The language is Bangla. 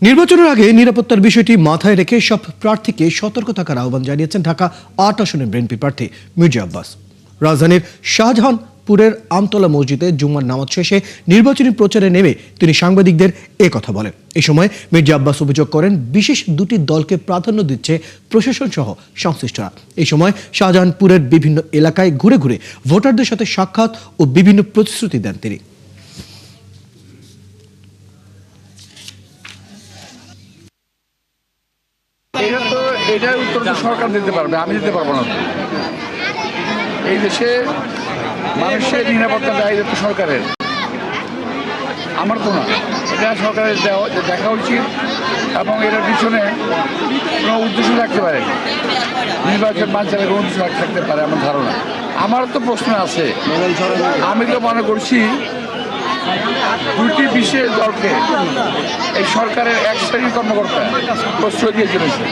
নির্বাচনের আগে নিরাপত্তার বিষয়টি মাথায় রেখে সব প্রার্থীকে সতর্ক থাকার আহ্বান জানিয়েছেন ঢাকা ৮ আসনের বিএনপি প্রার্থী মির্জা আব্বাস। রাজধানীর শাহজাহানপুরের আমতলা মসজিদে জুম্মার নামাজ শেষে নির্বাচনী প্রচারে নেমে তিনি সাংবাদিকদের কথা বলেন। এই সময় মির্জা আব্বাস অভিযোগ করেন বিশেষ দুটি দলকে প্রাধান্য দিচ্ছে প্রশাসন সহ সংশ্লিষ্টরা। এই সময় শাহজাহানপুরের বিভিন্ন এলাকায় ঘুরে ঘুরে ভোটারদের সাথে সাক্ষাৎ ও বিভিন্ন প্রতিশ্রুতি দেন তিনি। এটার উত্তর তো সরকার দিতে পারবে, আমি দিতে পারবো না। এই দেশে মানুষের নিরাপত্তা দায়িত্ব সরকারের, আমার তো না। এটা সরকারের দেখা উচিত এবং এটার পিছনে কোনো উদ্দেশ্য থাকতে পারে, নির্বাচন বানচালের কোনো উদ্দেশ্য থাকতে পারে আমার ধারণা। আমার তো প্রশ্ন আছে, আমি তো মনে করছি দুটি বিশেষ দলকে এই সরকারের এক শ্রেণীর কর্মকর্তা প্রশ্রয় দিয়ে চলেছে।